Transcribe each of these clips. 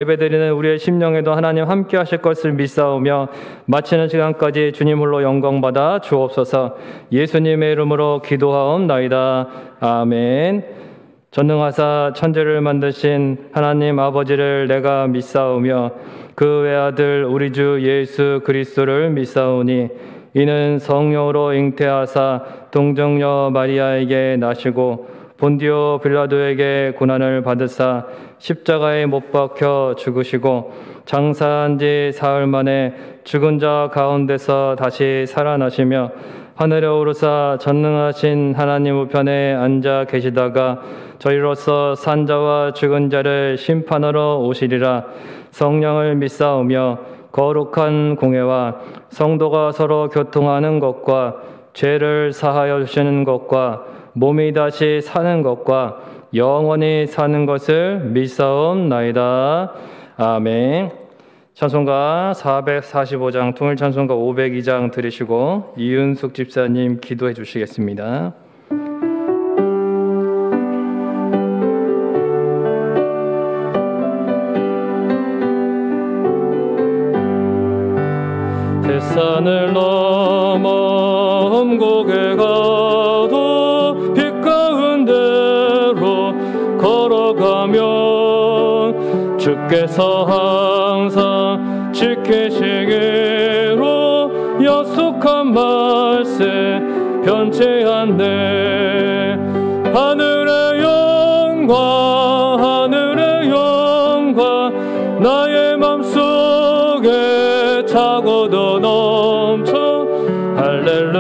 예배드리는 우리의 심령에도 하나님 함께 하실 것을 믿사오며 마치는 시간까지 주님 홀로 영광받아 주옵소서. 예수님의 이름으로 기도하옵나이다. 아멘. 전능하사 천지를 만드신 하나님 아버지를 내가 믿사오며 그 외아들 우리 주 예수 그리스도를 믿사오니 이는 성령으로 잉태하사 동정녀 마리아에게 나시고 본디오 빌라도에게 고난을 받으사 십자가에 못 박혀 죽으시고 장사한 지 사흘 만에 죽은 자 가운데서 다시 살아나시며 하늘에 오르사 전능하신 하나님 우편에 앉아 계시다가 저희로서 산 자와 죽은 자를 심판하러 오시리라. 성령을 믿사오며 거룩한 공회와 성도가 서로 교통하는 것과 죄를 사하여 주시는 것과 몸이 다시 사는 것과 영원히 사는 것을 믿사옵나이다. 아멘. 찬송가 445장, 통일찬송가 502장 들으시고 이윤숙 집사님 기도해 주시겠습니다. 대산을 넘어 험곡에 가도 빛 가운데로 걸어가면 주께서 항상 지키시기로 약속한 말씀 변치 않네. 하늘의 영광 나의 맘속에 차고도 넘쳐 할렐루야를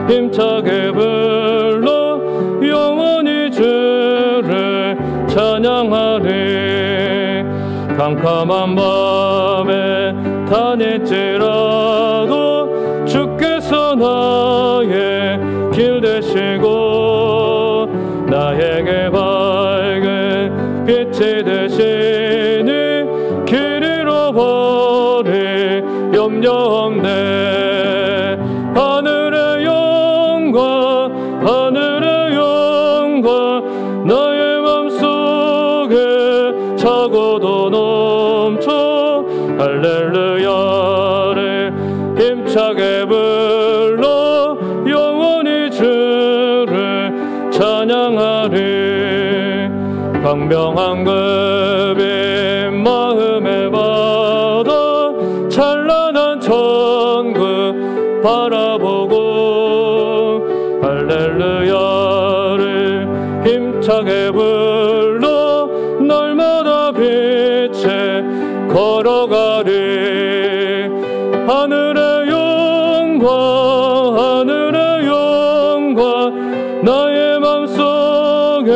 힘차게 불러 영원히 주를 찬양하리. 캄캄한 밤에 다닐지라도 주께서 나의 길 되시고 나에게 밝은 빛이 되시니 길 잃어버릴 염려 없네. 하늘의 영광 나의 맘속에 차고도 넘쳐 할렐루야를 힘차게 불러 영원히 주를 찬양하리. 광명한 급인 마음의 바다 찬란한 천국 바라보고 할렐루야를 힘차게 불러 날마다 빛에 걸어가리. 하늘의 영광 나의 맘속에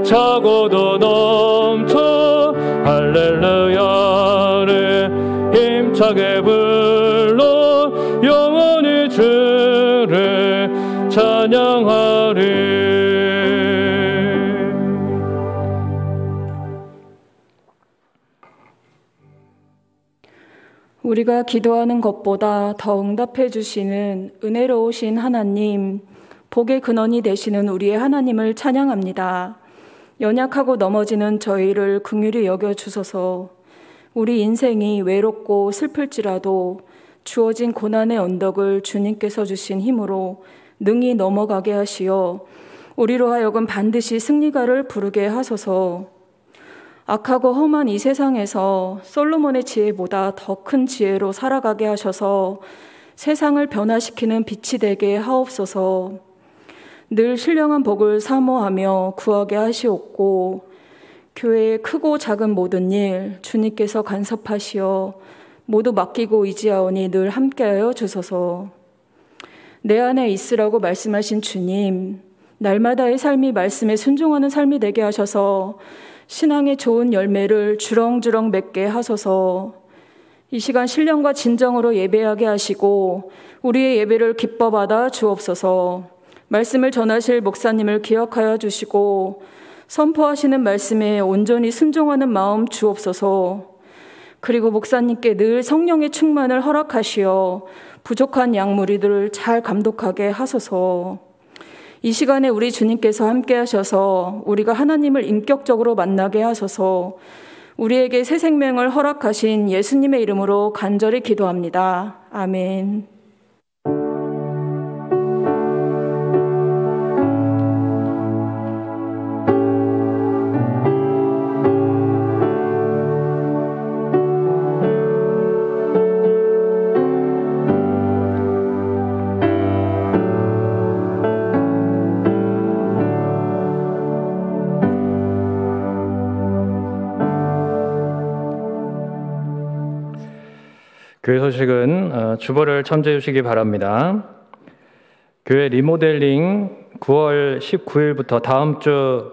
차고도 넘쳐 할렐루야를 힘차게 불러 영원히 주를 찬양하리. 우리가 기도하는 것보다 더 응답해 주시는 은혜로우신 하나님, 복의 근원이 되시는 우리의 하나님을 찬양합니다. 연약하고 넘어지는 저희를 긍휼히 여겨주소서. 우리 인생이 외롭고 슬플지라도 주어진 고난의 언덕을 주님께서 주신 힘으로 능히 넘어가게 하시어 우리로 하여금 반드시 승리가를 부르게 하소서. 악하고 험한 이 세상에서 솔로몬의 지혜보다 더 큰 지혜로 살아가게 하셔서 세상을 변화시키는 빛이 되게 하옵소서. 늘 신령한 복을 사모하며 구하게 하시옵고 교회의 크고 작은 모든 일 주님께서 간섭하시어 모두 맡기고 의지하오니 늘 함께하여 주소서. 내 안에 있으라고 말씀하신 주님, 날마다의 삶이 말씀에 순종하는 삶이 되게 하셔서 신앙의 좋은 열매를 주렁주렁 맺게 하소서. 이 시간 신령과 진정으로 예배하게 하시고 우리의 예배를 기뻐 받아 주옵소서. 말씀을 전하실 목사님을 기억하여 주시고 선포하시는 말씀에 온전히 순종하는 마음 주옵소서. 그리고 목사님께 늘 성령의 충만을 허락하시어 부족한 양무리들을 잘 감독하게 하소서. 이 시간에 우리 주님께서 함께 하셔서 우리가 하나님을 인격적으로 만나게 하셔서 우리에게 새 생명을 허락하신 예수님의 이름으로 간절히 기도합니다. 아멘. 교회 소식은 주보를 첨부해 주시기 바랍니다. 교회 리모델링 9월 19일부터 다음 주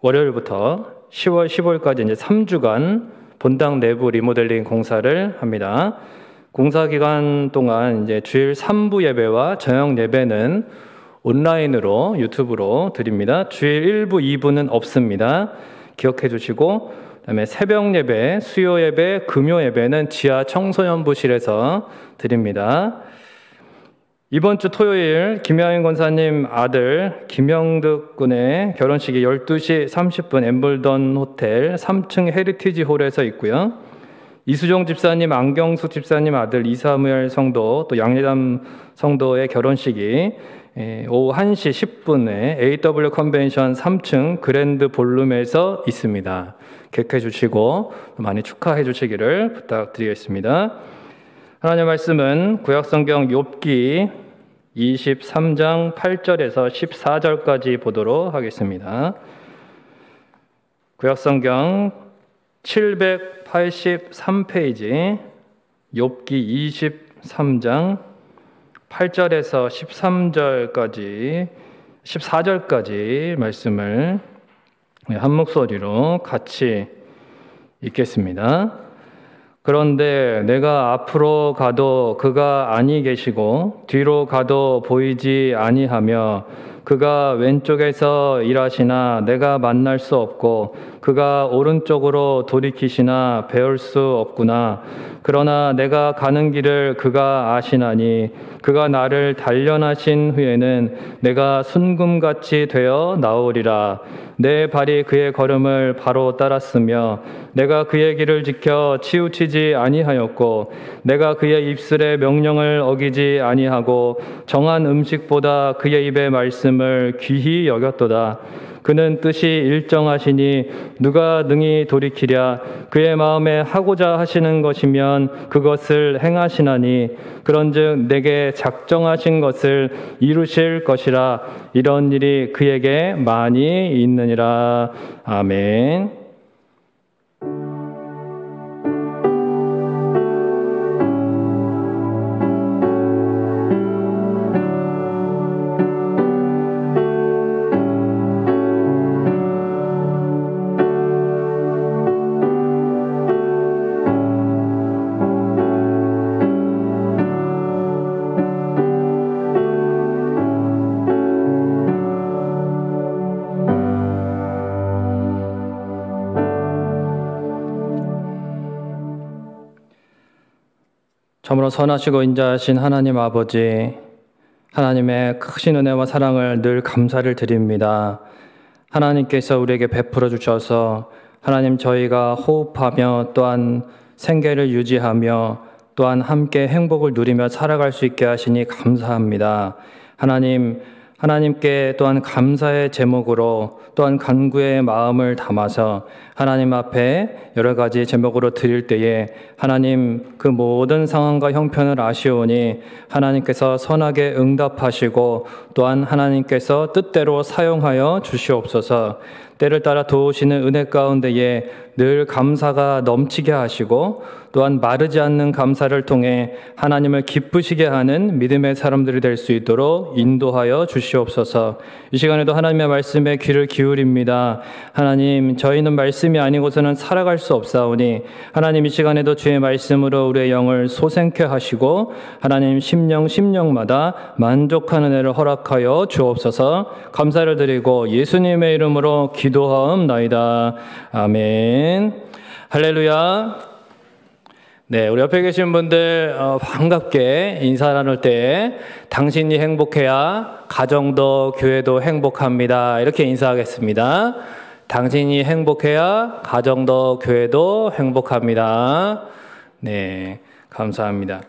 월요일부터 10월 15일까지 이제 3주간 본당 내부 리모델링 공사를 합니다. 공사 기간 동안 이제 주일 3부 예배와 저녁 예배는 온라인으로 유튜브로 드립니다. 주일 1부, 2부는 없습니다. 기억해 주시고, 그다음에 새벽 예배, 수요 예배, 금요 예배는 지하 청소년부실에서 드립니다. 이번 주 토요일 김양인 권사님 아들 김영득 군의 결혼식이 12시 30분 엠블던 호텔 3층 헤리티지 홀에서 있고요. 이수종 집사님, 안경숙 집사님 아들 이사무엘 성도, 또 양예담 성도의 결혼식이 오후 1시 10분에 AW 컨벤션 3층 그랜드 볼룸에서 있습니다. 기억해 주시고 많이 축하해 주시기를 부탁드리겠습니다. 하나님의 말씀은 구약성경 욥기 23장 8절에서 14절까지 보도록 하겠습니다. 구약성경 783페이지 욥기 23장 8절에서 14절까지 말씀을 한 목소리로 같이 읽겠습니다. 그런데 내가 앞으로 가도 그가 아니 계시고 뒤로 가도 보이지 아니하며 그가 왼쪽에서 일하시나 내가 만날 수 없고 그가 오른쪽으로 돌이키시나 배울 수 없구나. 그러나 내가 가는 길을 그가 아시나니 그가 나를 단련하신 후에는 내가 순금같이 되어 나오리라. 내 발이 그의 걸음을 바로 따랐으며 내가 그의 길을 지켜 치우치지 아니하였고 내가 그의 입술의 명령을 어기지 아니하고 정한 음식보다 그의 입의 말씀을 귀히 여겼도다. 그는 뜻이 일정하시니 누가 능히 돌이키랴. 그의 마음에 하고자 하시는 것이면 그것을 행하시나니 그런즉 내게 작정하신 것을 이루실 것이라. 이런 일이 그에게 많이 있느니라. 아멘. 참으로 선하시고 인자하신 하나님 아버지, 하나님의 크신 은혜와 사랑을 늘 감사를 드립니다. 하나님께서 우리에게 베풀어 주셔서 하나님 저희가 호흡하며 또한 생계를 유지하며 또한 함께 행복을 누리며 살아갈 수 있게 하시니 감사합니다. 하나님께 또한 감사의 제목으로 또한 간구의 마음을 담아서 하나님 앞에 여러 가지 제목으로 드릴 때에 하나님 그 모든 상황과 형편을 아시오니 하나님께서 선하게 응답하시고 또한 하나님께서 뜻대로 사용하여 주시옵소서. 때를 따라 도우시는 은혜 가운데에 늘 감사가 넘치게 하시고 또한 마르지 않는 감사를 통해 하나님을 기쁘시게 하는 믿음의 사람들이 될 수 있도록 인도하여 주시옵소서. 이 시간에도 하나님의 말씀에 귀를 기울입니다. 하나님, 저희는 말씀이 아니고서는 살아갈 수 없사오니 하나님 이 시간에도 주의 말씀으로 우리의 영을 소생케 하시고 하나님 심령마다 만족하는 은혜를 허락하여 주옵소서. 감사를 드리고 예수님의 이름으로 기도하옵나이다. 아멘. 할렐루야. 네, 우리 옆에 계신 분들 반갑게 인사 나눌 때 당신이 행복해야 가정도 교회도 행복합니다. 이렇게 인사하겠습니다. 당신이 행복해야 가정도 교회도 행복합니다. 네, 감사합니다.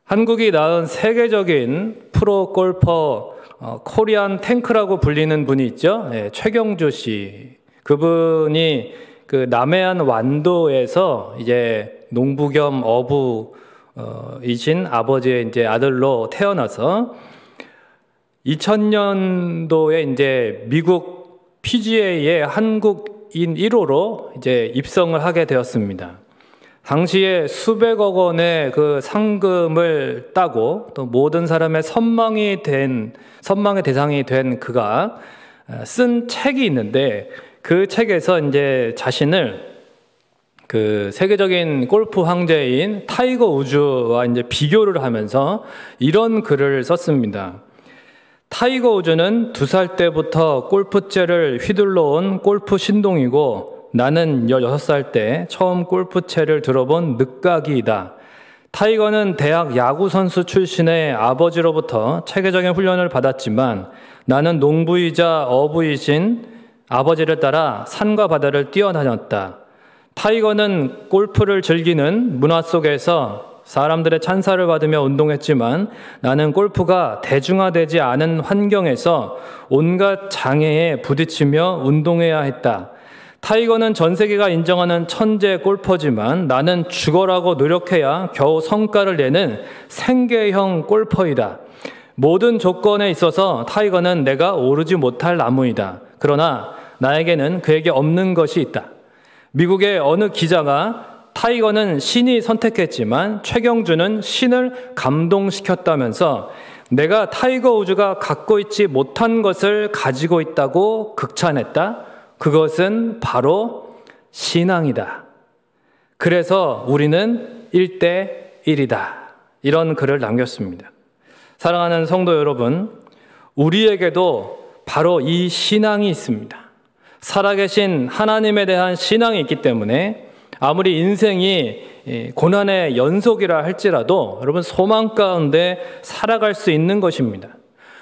한국이 낳은 세계적인 프로 골퍼 코리안 탱크라고 불리는 분이 있죠. 네, 최경주 씨. 그분이 그 남해안 완도에서 이제 농부 겸 어부이신 아버지의 이제 아들로 태어나서 2000년도에 이제 미국 PGA의 한국인 1호로 이제 입성을 하게 되었습니다. 당시에 수백억 원의 그 상금을 따고 또 모든 사람의 선망의 대상이 된 그가 쓴 책이 있는데 그 책에서 이제 자신을 그 세계적인 골프 황제인 타이거 우즈와 이제 비교를 하면서 이런 글을 썼습니다. 타이거 우즈는 2살 때부터 골프채를 휘둘러 온 골프 신동이고 나는 16살 때 처음 골프채를 들어본 늦가기이다. 타이거는 대학 야구선수 출신의 아버지로부터 체계적인 훈련을 받았지만 나는 농부이자 어부이신 아버지를 따라 산과 바다를 뛰어다녔다. 타이거는 골프를 즐기는 문화 속에서 사람들의 찬사를 받으며 운동했지만 나는 골프가 대중화되지 않은 환경에서 온갖 장애에 부딪히며 운동해야 했다. 타이거는 전 세계가 인정하는 천재 골퍼지만 나는 죽어라고 노력해야 겨우 성과를 내는 생계형 골퍼이다. 모든 조건에 있어서 타이거는 내가 오르지 못할 나무이다. 그러나 나에게는 그에게 없는 것이 있다. 미국의 어느 기자가 타이거는 신이 선택했지만 최경주는 신을 감동시켰다면서 내가 타이거 우즈가 갖고 있지 못한 것을 가지고 있다고 극찬했다. 그것은 바로 신앙이다. 그래서 우리는 1대1이다. 이런 글을 남겼습니다. 사랑하는 성도 여러분, 우리에게도 바로 이 신앙이 있습니다. 살아계신 하나님에 대한 신앙이 있기 때문에 아무리 인생이 고난의 연속이라 할지라도 여러분 소망 가운데 살아갈 수 있는 것입니다.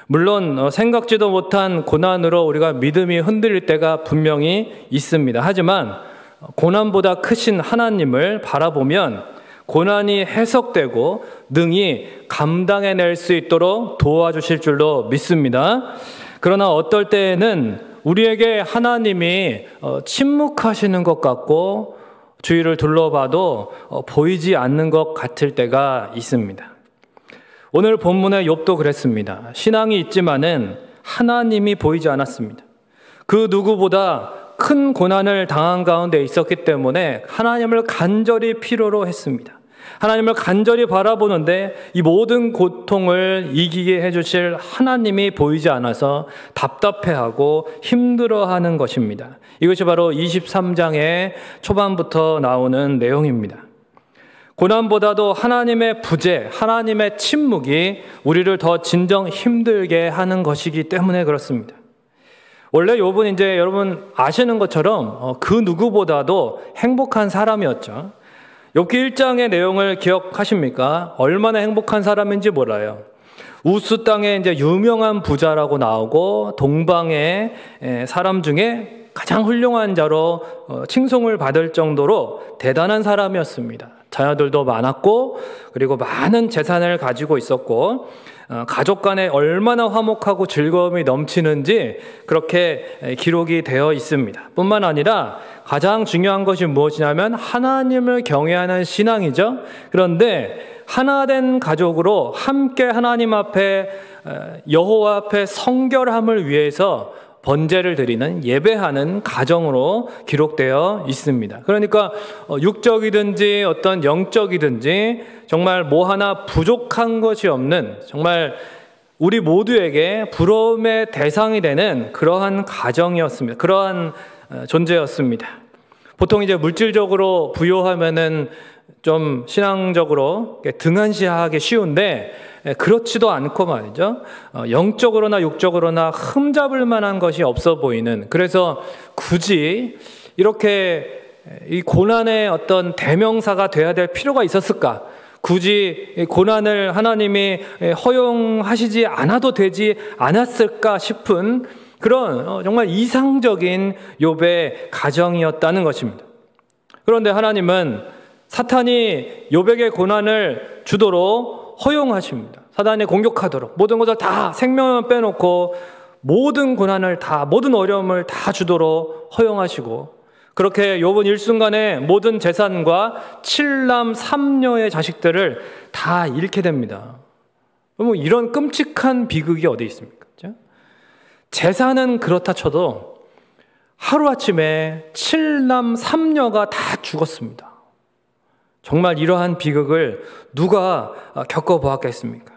물론 생각지도 못한 고난으로 우리가 믿음이 흔들릴 때가 분명히 있습니다. 하지만 고난보다 크신 하나님을 바라보면 고난이 해석되고 능히 감당해낼 수 있도록 도와주실 줄로 믿습니다. 그러나 어떨 때에는 우리에게 하나님이 침묵하시는 것 같고 주위를 둘러봐도 보이지 않는 것 같을 때가 있습니다. 오늘 본문의 욥도 그랬습니다. 신앙이 있지만은 하나님이 보이지 않았습니다. 그 누구보다 큰 고난을 당한 가운데 있었기 때문에 하나님을 간절히 필요로 했습니다. 하나님을 간절히 바라보는데 이 모든 고통을 이기게 해주실 하나님이 보이지 않아서 답답해하고 힘들어하는 것입니다. 이것이 바로 23장의 초반부터 나오는 내용입니다. 고난보다도 하나님의 부재, 하나님의 침묵이 우리를 더 진정 힘들게 하는 것이기 때문에 그렇습니다. 원래 욥은 이제 여러분 아시는 것처럼 그 누구보다도 행복한 사람이었죠. 욥기 1장의 내용을 기억하십니까? 얼마나 행복한 사람인지 몰라요. 우스 땅에 이제 유명한 부자라고 나오고 동방의 사람 중에 가장 훌륭한 자로 칭송을 받을 정도로 대단한 사람이었습니다. 자녀들도 많았고 그리고 많은 재산을 가지고 있었고 가족 간에 얼마나 화목하고 즐거움이 넘치는지 그렇게 기록이 되어 있습니다. 뿐만 아니라 가장 중요한 것이 무엇이냐면 하나님을 경외하는 신앙이죠. 그런데 하나된 가족으로 함께 하나님 앞에 여호와 앞에 성결함을 위해서 번제를 드리는 예배하는 가정으로 기록되어 있습니다. 그러니까 육적이든지 어떤 영적이든지 정말 뭐 하나 부족한 것이 없는 정말 우리 모두에게 부러움의 대상이 되는 그러한 가정이었습니다. 그러한 존재였습니다. 보통 이제 물질적으로 부유하면은 좀 신앙적으로 등한시하기 쉬운데 그렇지도 않고 말이죠. 영적으로나 육적으로나 흠잡을 만한 것이 없어 보이는, 그래서 굳이 이렇게 이 고난의 어떤 대명사가 돼야 될 필요가 있었을까? 굳이 고난을 하나님이 허용하시지 않아도 되지 않았을까 싶은 그런 정말 이상적인 욥의 가정이었다는 것입니다. 그런데 하나님은 사탄이 욥에게 고난을 주도록 허용하십니다. 사탄이 공격하도록 모든 것을 다 생명을 빼놓고 모든 고난을 다, 모든 어려움을 다 주도록 허용하시고, 그렇게 욥은 일순간에 모든 재산과 7남 3녀의 자식들을 다 잃게 됩니다. 뭐 이런 끔찍한 비극이 어디 있습니까? 그렇죠? 재산은 그렇다 쳐도 하루아침에 7남 3녀가 다 죽었습니다. 정말 이러한 비극을 누가 겪어보았겠습니까?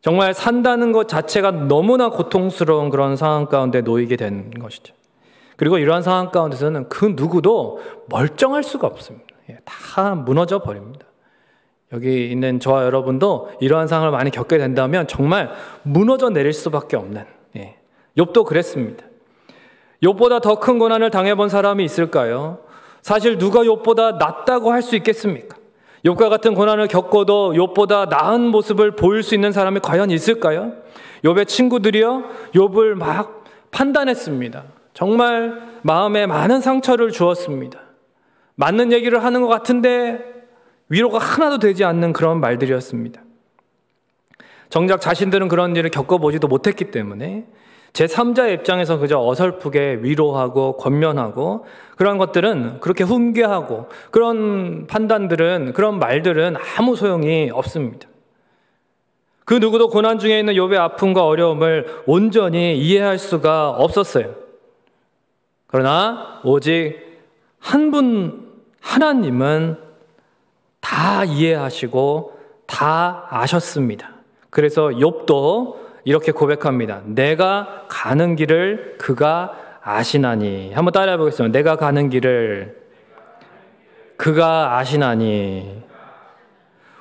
정말 산다는 것 자체가 너무나 고통스러운 그런 상황 가운데 놓이게 된 것이죠. 그리고 이러한 상황 가운데서는 그 누구도 멀쩡할 수가 없습니다. 다 무너져 버립니다. 여기 있는 저와 여러분도 이러한 상황을 많이 겪게 된다면 정말 무너져 내릴 수밖에 없는, 욥도 그랬습니다. 욥보다 더 큰 고난을 당해본 사람이 있을까요? 사실 누가 욥보다 낫다고 할 수 있겠습니까? 욥과 같은 고난을 겪어도 욥보다 나은 모습을 보일 수 있는 사람이 과연 있을까요? 욥의 친구들이요, 욥을 막 판단했습니다. 정말 마음에 많은 상처를 주었습니다. 맞는 얘기를 하는 것 같은데 위로가 하나도 되지 않는 그런 말들이었습니다. 정작 자신들은 그런 일을 겪어보지도 못했기 때문에 제3자의 입장에서 그저 어설프게 위로하고 권면하고 그런 것들은 그렇게 훈계하고 그런 판단들은, 그런 말들은 아무 소용이 없습니다. 그 누구도 고난 중에 있는 욥의 아픔과 어려움을 온전히 이해할 수가 없었어요. 그러나 오직 한 분 하나님은 다 이해하시고 다 아셨습니다. 그래서 욥도 이렇게 고백합니다. 내가 가는 길을 그가 아시나니. 한번 따라해 보겠습니다. 내가 가는 길을 그가 아시나니.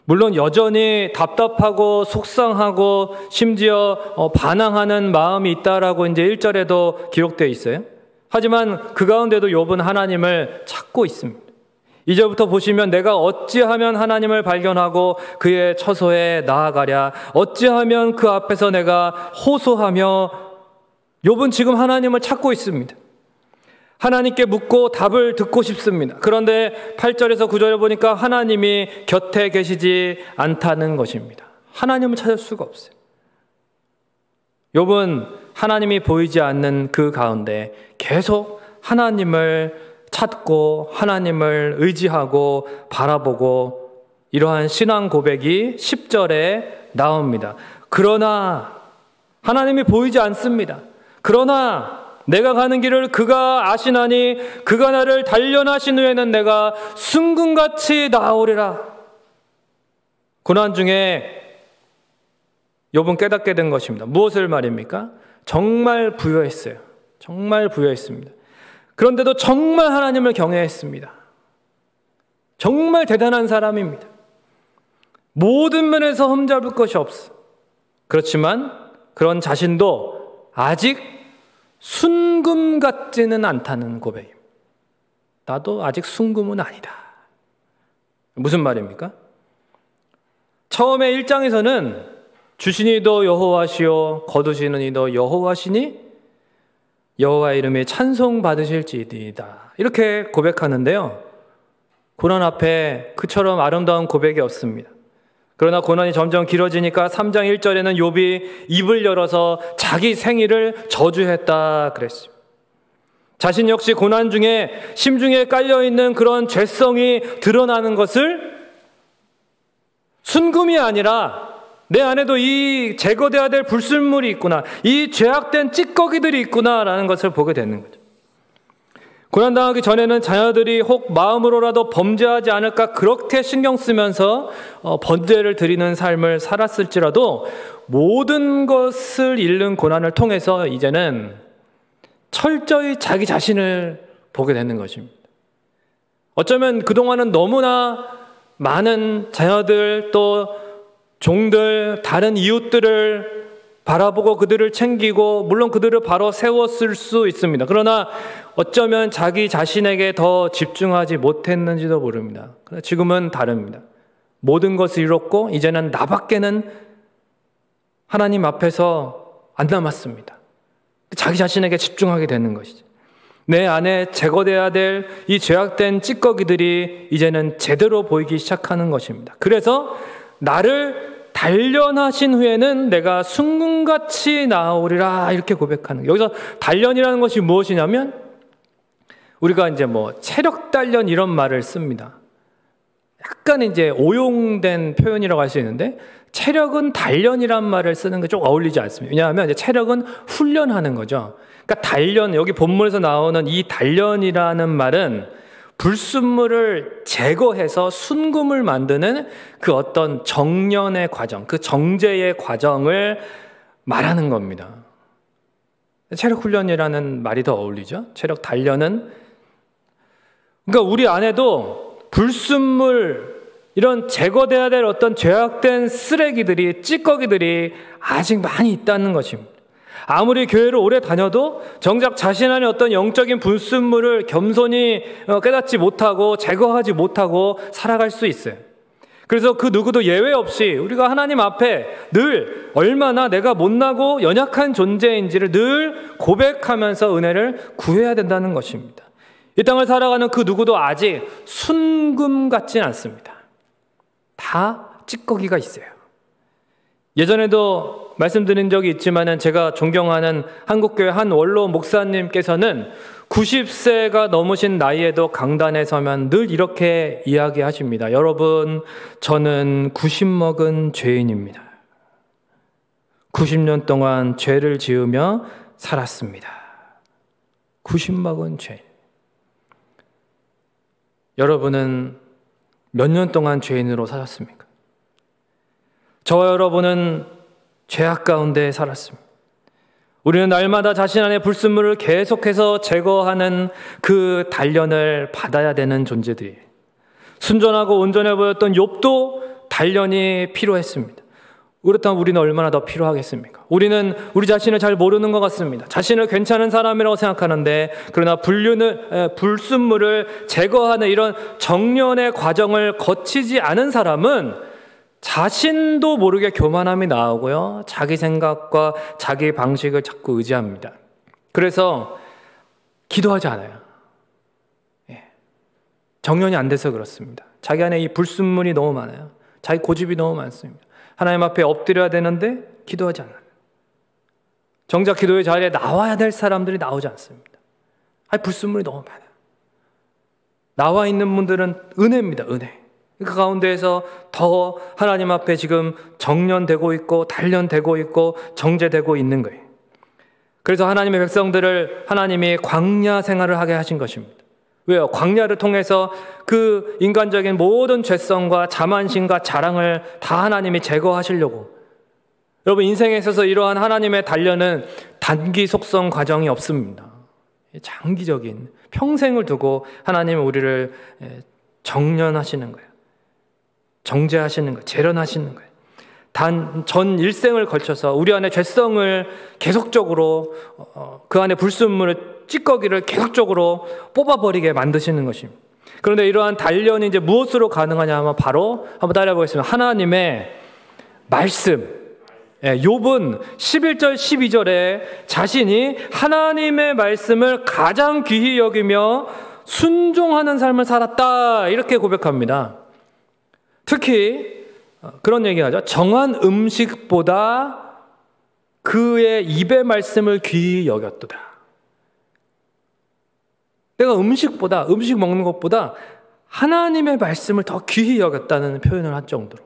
물론 여전히 답답하고 속상하고 심지어 반항하는 마음이 있다라고 이제 1절에도 기록되어 있어요. 하지만 그 가운데도 욥은 하나님을 찾고 있습니다. 2절부터 보시면 내가 어찌하면 하나님을 발견하고 그의 처소에 나아가랴. 어찌하면 그 앞에서 내가 호소하며. 욥은 지금 하나님을 찾고 있습니다. 하나님께 묻고 답을 듣고 싶습니다. 그런데 8절에서 9절에 보니까 하나님이 곁에 계시지 않다는 것입니다. 하나님을 찾을 수가 없어요. 욥은 하나님이 보이지 않는 그 가운데 계속 하나님을 찾고 하나님을 의지하고 바라보고 이러한 신앙 고백이 10절에 나옵니다. 그러나 하나님이 보이지 않습니다. 그러나 내가 가는 길을 그가 아시나니 그가 나를 단련하신 후에는 내가 순금같이 나아오리라. 고난 중에 욥은 깨닫게 된 것입니다. 무엇을 말입니까? 정말 부요했어요. 정말 부요했습니다. 그런데도 정말 하나님을 경외했습니다. 정말 대단한 사람입니다. 모든 면에서 흠잡을 것이 없어. 그렇지만 그런 자신도 아직 순금 같지는 않다는 고백입니다. 나도 아직 순금은 아니다. 무슨 말입니까? 처음에 1장에서는 주신 이도 여호와시요 거두시는 이도 여호와시니 여호와의 이름에 찬송 받으실지이다. 이렇게 고백하는데요. 고난 앞에 그처럼 아름다운 고백이 없습니다. 그러나 고난이 점점 길어지니까 3장 1절에는 욥이 입을 열어서 자기 생일을 저주했다 그랬습니다. 자신 역시 고난 중에 심중에 깔려있는 그런 죄성이 드러나는 것을 순금이 아니라 내 안에도 이 제거돼야 될 불순물이 있구나, 이 죄악된 찌꺼기들이 있구나라는 것을 보게 되는 거죠. 고난당하기 전에는 자녀들이 혹 마음으로라도 범죄하지 않을까 그렇게 신경 쓰면서 번제를 드리는 삶을 살았을지라도 모든 것을 잃는 고난을 통해서 이제는 철저히 자기 자신을 보게 되는 것입니다. 어쩌면 그동안은 너무나 많은 자녀들 또 종들, 다른 이웃들을 바라보고 그들을 챙기고 물론 그들을 바로 세웠을 수 있습니다. 그러나 어쩌면 자기 자신에게 더 집중하지 못했는지도 모릅니다. 그러나 지금은 다릅니다. 모든 것을 이뤘고 이제는 나밖에는 하나님 앞에서 안 남았습니다. 자기 자신에게 집중하게 되는 것이죠. 내 안에 제거돼야 될 이 죄악된 찌꺼기들이 이제는 제대로 보이기 시작하는 것입니다. 그래서 나를 단련하신 후에는 내가 순금같이 나오리라 이렇게 고백하는 거예요. 여기서 단련이라는 것이 무엇이냐면 우리가 이제 체력 단련 이런 말을 씁니다. 약간 이제 오용된 표현이라고 할 수 있는데 체력은 단련이란 말을 쓰는 게 좀 어울리지 않습니다. 왜냐하면 이제 체력은 훈련하는 거죠. 그러니까 단련, 여기 본문에서 나오는 이 단련이라는 말은 불순물을 제거해서 순금을 만드는 그 어떤 정련의 과정, 그 정제의 과정을 말하는 겁니다. 체력 훈련이라는 말이 더 어울리죠. 체력 단련은 그러니까 우리 안에도 불순물 이런 제거돼야 될 어떤 죄악된 쓰레기들이 찌꺼기들이 아직 많이 있다는 것입니다. 아무리 교회를 오래 다녀도 정작 자신 안에 어떤 영적인 불순물을 겸손히 깨닫지 못하고 제거하지 못하고 살아갈 수 있어요. 그래서 그 누구도 예외 없이 우리가 하나님 앞에 늘 얼마나 내가 못나고 연약한 존재인지를 늘 고백하면서 은혜를 구해야 된다는 것입니다. 이 땅을 살아가는 그 누구도 아직 순금 같진 않습니다. 다 찌꺼기가 있어요. 예전에도 말씀드린 적이 있지만 제가 존경하는 한국교회 한 원로 목사님께서는 90세가 넘으신 나이에도 강단에 서면 늘 이렇게 이야기하십니다. 여러분, 저는 90 먹은 죄인입니다. 90년 동안 죄를 지으며 살았습니다. 90 먹은 죄인. 여러분은 몇 년 동안 죄인으로 사셨습니까? 저와 여러분은 죄악 가운데 살았습니다. 우리는 날마다 자신 안에 불순물을 계속해서 제거하는 그 단련을 받아야 되는 존재들이에요. 순전하고 온전해 보였던 욥도 단련이 필요했습니다. 그렇다면 우리는 얼마나 더 필요하겠습니까? 우리는 우리 자신을 잘 모르는 것 같습니다. 자신을 괜찮은 사람이라고 생각하는데 그러나 불순물을 제거하는 이런 정련의 과정을 거치지 않은 사람은 자신도 모르게 교만함이 나오고요. 자기 생각과 자기 방식을 자꾸 의지합니다. 그래서 기도하지 않아요. 정련이 안 돼서 그렇습니다. 자기 안에 이 불순물이 너무 많아요. 자기 고집이 너무 많습니다. 하나님 앞에 엎드려야 되는데 기도하지 않아요. 정작 기도의 자리에 나와야 될 사람들이 나오지 않습니다. 불순물이 너무 많아요. 나와 있는 분들은 은혜입니다. 은혜. 그 가운데에서 더 하나님 앞에 지금 정련되고 있고 단련되고 있고 정제되고 있는 거예요. 그래서 하나님의 백성들을 하나님이 광야 생활을 하게 하신 것입니다. 왜요? 광야를 통해서 그 인간적인 모든 죄성과 자만심과 자랑을 다 하나님이 제거하시려고. 여러분, 인생에 있어서 이러한 하나님의 단련은 단기 속성 과정이 없습니다. 장기적인 평생을 두고 하나님은 우리를 정련하시는 거예요. 정제하시는 거예요. 재련하시는 거예요. 전 일생을 걸쳐서 우리 안에 죄성을 계속적으로 그 안에 불순물을 찌꺼기를 계속적으로 뽑아버리게 만드시는 것입니다. 그런데 이러한 단련이 이제 무엇으로 가능하냐 하면 바로 한번 따라해 보겠습니다. 하나님의 말씀. 욥은 11절 12절에 자신이 하나님의 말씀을 가장 귀히 여기며 순종하는 삶을 살았다 이렇게 고백합니다. 특히 그런 얘기하죠. 정한 음식보다 그의 입의 말씀을 귀히 여겼도다. 내가 음식 먹는 것보다 하나님의 말씀을 더 귀히 여겼다는 표현을 할 정도로.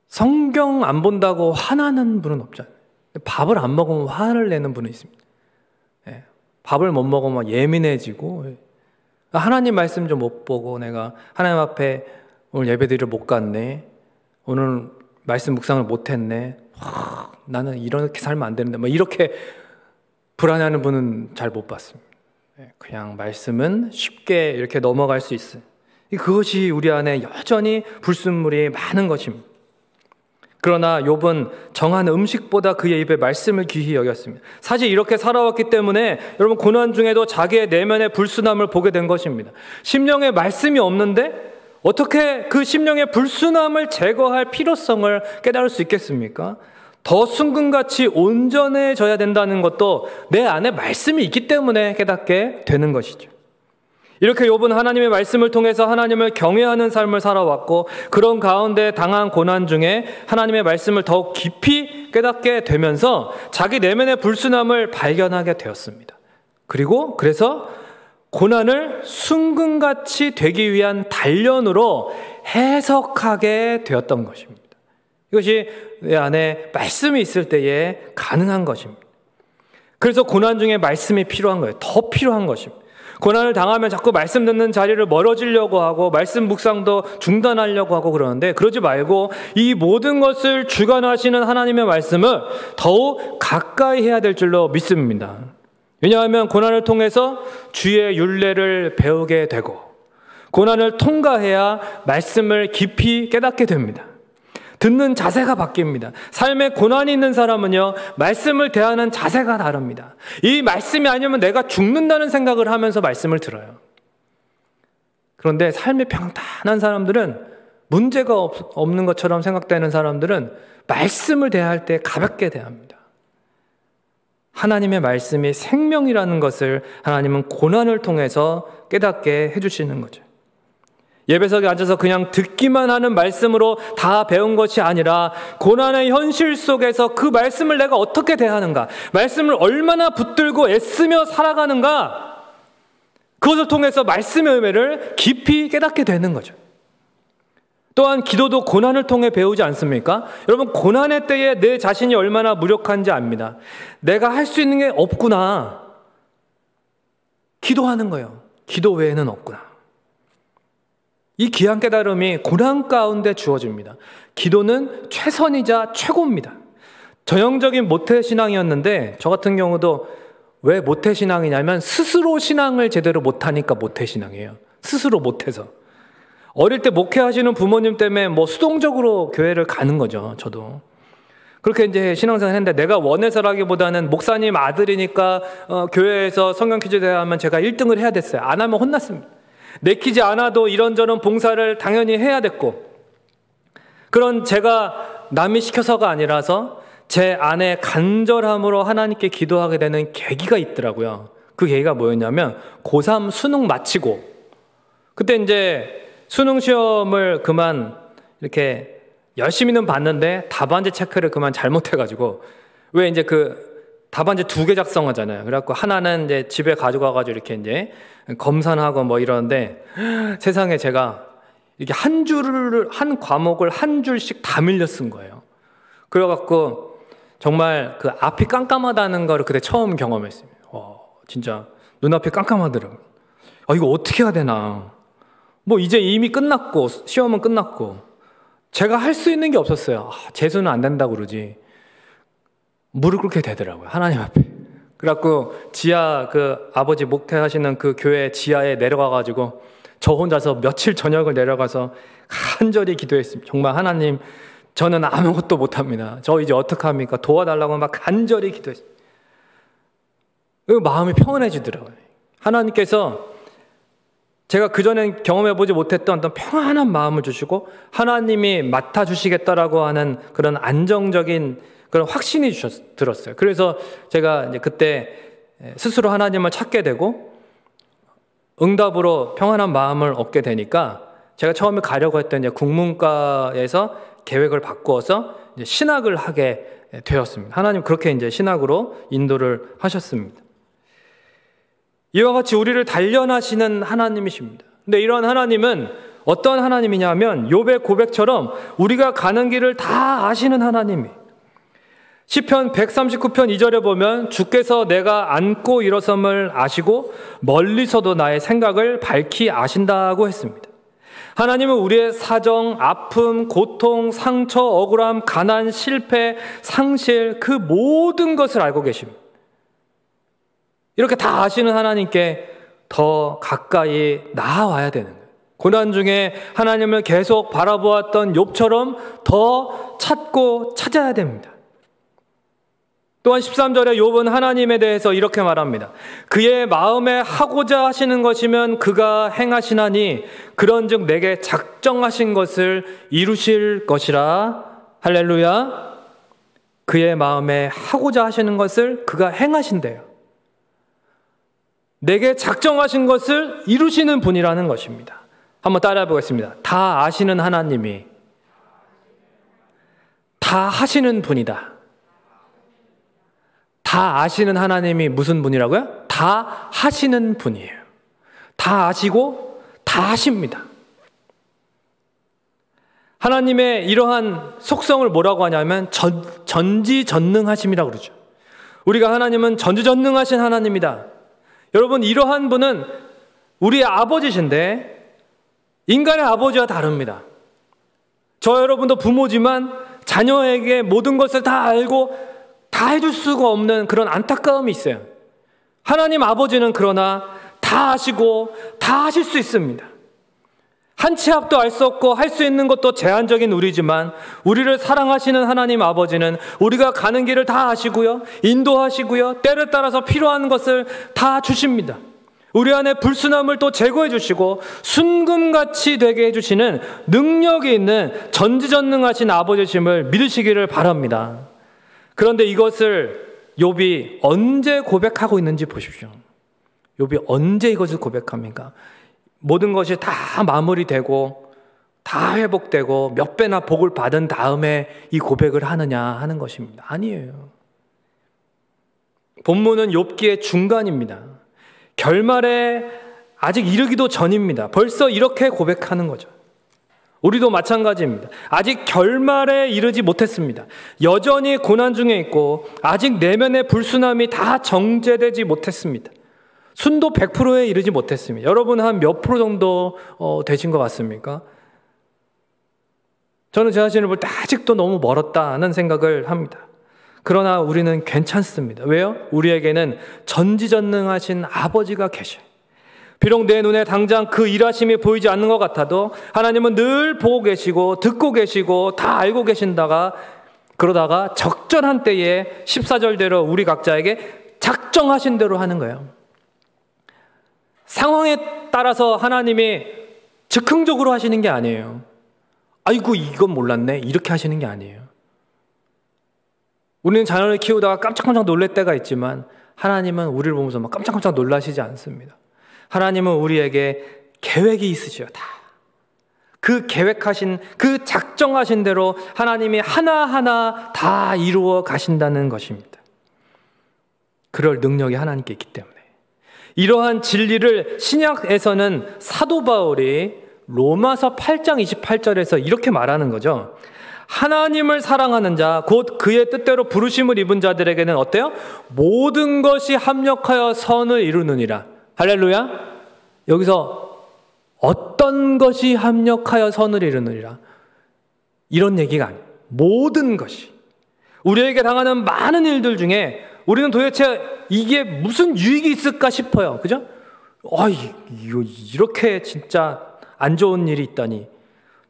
성경 안 본다고 화나는 분은 없잖아요. 밥을 안 먹으면 화를 내는 분은 있습니다. 밥을 못 먹으면 예민해지고 하나님 말씀 좀 못 보고 내가 하나님 앞에 오늘 예배드리러 못 갔네. 오늘 말씀 묵상을 못 했네. 나는 이렇게 살면 안 되는데 이렇게 불안해하는 분은 잘 못 봤습니다. 그냥 말씀은 쉽게 이렇게 넘어갈 수 있어요. 그것이 우리 안에 여전히 불순물이 많은 것입니다. 그러나 욥은 정한 음식보다 그의 입에 말씀을 귀히 여겼습니다. 사실 이렇게 살아왔기 때문에 여러분 고난 중에도 자기의 내면의 불순함을 보게 된 것입니다. 심령에 말씀이 없는데 어떻게 그 심령의 불순함을 제거할 필요성을 깨달을 수 있겠습니까? 더 순금같이 온전해져야 된다는 것도 내 안에 말씀이 있기 때문에 깨닫게 되는 것이죠. 이렇게 욥은 하나님의 말씀을 통해서 하나님을 경외하는 삶을 살아왔고 그런 가운데 당한 고난 중에 하나님의 말씀을 더욱 깊이 깨닫게 되면서 자기 내면의 불순함을 발견하게 되었습니다. 그리고 그래서 고난을 순금같이 되기 위한 단련으로 해석하게 되었던 것입니다. 이것이 내 안에 말씀이 있을 때에 가능한 것입니다. 그래서 고난 중에 말씀이 필요한 거예요. 더 필요한 것입니다. 고난을 당하면 자꾸 말씀 듣는 자리를 멀어지려고 하고 말씀 묵상도 중단하려고 하고 그러는데 그러지 말고 이 모든 것을 주관하시는 하나님의 말씀을 더욱 가까이 해야 될 줄로 믿습니다. 왜냐하면 고난을 통해서 주의 율례를 배우게 되고 고난을 통과해야 말씀을 깊이 깨닫게 됩니다. 듣는 자세가 바뀝니다. 삶에 고난이 있는 사람은요, 말씀을 대하는 자세가 다릅니다. 이 말씀이 아니면 내가 죽는다는 생각을 하면서 말씀을 들어요. 그런데 삶이 평탄한 사람들은 문제가 없는 것처럼 생각되는 사람들은 말씀을 대할 때 가볍게 대합니다. 하나님의 말씀이 생명이라는 것을 하나님은 고난을 통해서 깨닫게 해주시는 거죠. 예배석에 앉아서 그냥 듣기만 하는 말씀으로 다 배운 것이 아니라 고난의 현실 속에서 그 말씀을 내가 어떻게 대하는가, 말씀을 얼마나 붙들고 애쓰며 살아가는가, 그것을 통해서 말씀의 의미를 깊이 깨닫게 되는 거죠. 또한 기도도 고난을 통해 배우지 않습니까? 여러분, 고난의 때에 내 자신이 얼마나 무력한지 압니다. 내가 할 수 있는 게 없구나. 기도하는 거예요. 기도 외에는 없구나. 이 귀한 깨달음이 고난 가운데 주어집니다. 기도는 최선이자 최고입니다. 전형적인 모태신앙이었는데 저 같은 경우도 왜 모태신앙이냐면 스스로 신앙을 제대로 못하니까 모태신앙이에요. 스스로 못해서. 어릴 때 목회하시는 부모님 때문에 뭐 수동적으로 교회를 가는 거죠. 저도. 그렇게 이제 신앙생활 했는데 내가 원해서라기보다는 목사님 아들이니까 교회에서 성경 퀴즈 대회하면 제가 1등을 해야 됐어요. 안 하면 혼났습니다. 내키지 않아도 이런저런 봉사를 당연히 해야 됐고, 그런 제가 남이 시켜서가 아니라서 제 안에 간절함으로 하나님께 기도하게 되는 계기가 있더라고요. 그 계기가 뭐였냐면 고3 수능 마치고 그때 이제 수능 시험을 그만 이렇게 열심히는 봤는데 답안지 체크를 그만 잘못해가지고, 왜 이제 그 답안지 2개 작성하잖아요. 그래갖고 하나는 이제 집에 가지고 와가지고 이렇게 이제 검산하고 뭐 이러는데, 세상에 제가 이렇게 한 과목을 한 줄씩 다 밀려 쓴 거예요. 그래갖고 정말 그 앞이 깜깜하다는 걸 그때 처음 경험했습니다. 진짜 눈앞이 깜깜하더라고요. 이거 어떻게 해야 되나. 뭐 이제 이미 끝났고 시험은 끝났고 제가 할 수 있는 게 없었어요. 재수는 안 된다고 그러지. 무릎 꿇게 되더라고요, 하나님 앞에. 그래갖고 지하 그 아버지 목회하시는 그 교회 지하에 내려가가지고 저 혼자서 며칠 저녁을 내려가서 간절히 기도했습니다. 정말 하나님, 저는 아무것도 못합니다. 저 이제 어떡합니까? 도와달라고 막 간절히 기도했습니다. 마음이 평온해지더라고요. 하나님께서 제가 그전엔 경험해보지 못했던 어떤 평안한 마음을 주시고 하나님이 맡아주시겠다라고 하는 그런 안정적인 그런 확신이 들었어요. 그래서 제가 이제 그때 스스로 하나님을 찾게 되고 응답으로 평안한 마음을 얻게 되니까 제가 처음에 가려고 했던 이제 국문과에서 계획을 바꾸어서 이제 신학을 하게 되었습니다. 하나님 그렇게 이제 신학으로 인도를 하셨습니다. 이와 같이 우리를 단련하시는 하나님이십니다. 근데 이러한 하나님은 어떤 하나님이냐면 욥의 고백처럼 우리가 가는 길을 다 아시는 하나님이에요. 시편 139편 2절에 보면 주께서 내가 앉고 일어섬을 아시고 멀리서도 나의 생각을 밝히 아신다고 했습니다. 하나님은 우리의 사정, 아픔, 고통, 상처, 억울함, 가난, 실패, 상실 그 모든 것을 알고 계십니다. 이렇게 다 아시는 하나님께 더 가까이 나아와야 되는 거예요. 고난 중에 하나님을 계속 바라보았던 욥처럼 더 찾고 찾아야 됩니다. 또한 13절에 욥은 하나님에 대해서 이렇게 말합니다. 그의 마음에 하고자 하시는 것이면 그가 행하시나니 그런즉 내게 작정하신 것을 이루실 것이라. 할렐루야. 그의 마음에 하고자 하시는 것을 그가 행하신대요. 내게 작정하신 것을 이루시는 분이라는 것입니다. 한번 따라해 보겠습니다. 다 아시는 하나님이 다 하시는 분이다. 다 아시는 하나님이 무슨 분이라고요? 다 하시는 분이에요. 다 아시고 다 하십니다. 하나님의 이러한 속성을 뭐라고 하냐면 전지전능하심이라고 그러죠. 우리가 하나님은 전지전능하신 하나님이다. 여러분, 이러한 분은 우리의 아버지신데 인간의 아버지와 다릅니다. 저 여러분도 부모지만 자녀에게 모든 것을 다 알고 다 해줄 수가 없는 그런 안타까움이 있어요. 하나님 아버지는 그러나 다 아시고 다 하실 수 있습니다. 한 치 앞도 알 수 없고 할 수 있는 것도 제한적인 우리지만 우리를 사랑하시는 하나님 아버지는 우리가 가는 길을 다 아시고요, 인도하시고요, 때를 따라서 필요한 것을 다 주십니다. 우리 안에 불순함을 또 제거해 주시고 순금같이 되게 해주시는 능력이 있는 전지전능하신 아버지심을 믿으시기를 바랍니다. 그런데 이것을 욥이 언제 고백하고 있는지 보십시오. 욥이 언제 이것을 고백합니까? 모든 것이 다 마무리되고 다 회복되고 몇 배나 복을 받은 다음에 이 고백을 하느냐 하는 것입니다. 아니에요. 본문은 욥기의 중간입니다. 결말에 아직 이르기도 전입니다. 벌써 이렇게 고백하는 거죠. 우리도 마찬가지입니다. 아직 결말에 이르지 못했습니다. 여전히 고난 중에 있고 아직 내면의 불순함이 다 정제되지 못했습니다. 순도 100%에 이르지 못했습니다. 여러분 한 몇 프로 정도 되신 것 같습니까? 저는 제 자신을 볼 때 아직도 너무 멀었다는 생각을 합니다. 그러나 우리는 괜찮습니다. 왜요? 우리에게는 전지전능하신 아버지가 계셔요. 비록 내 눈에 당장 그 일하심이 보이지 않는 것 같아도 하나님은 늘 보고 계시고 듣고 계시고 다 알고 계신다가 그러다가 적절한 때에 14절대로 우리 각자에게 작정하신 대로 하는 거예요. 상황에 따라서 하나님이 즉흥적으로 하시는 게 아니에요. 아이고 이건 몰랐네 이렇게 하시는 게 아니에요. 우리는 자녀를 키우다가 깜짝깜짝 놀랄 때가 있지만 하나님은 우리를 보면서 막 깜짝깜짝 놀라시지 않습니다. 하나님은 우리에게 계획이 있으셔요. 다. 그 계획하신, 그 작정하신 대로 하나님이 하나하나 다 이루어 가신다는 것입니다. 그럴 능력이 하나님께 있기 때문에. 이러한 진리를 신약에서는 사도 바울이 로마서 8장 28절에서 이렇게 말하는 거죠. 하나님을 사랑하는 자, 곧 그의 뜻대로 부르심을 입은 자들에게는 어때요? 모든 것이 합력하여 선을 이루느니라. 할렐루야. 여기서 어떤 것이 합력하여 선을 이루느니라 이런 얘기가 아니에요. 모든 것이. 우리에게 당하는 많은 일들 중에 우리는 도대체 이게 무슨 유익이 있을까 싶어요. 그죠? 이렇게 진짜 안 좋은 일이 있다니,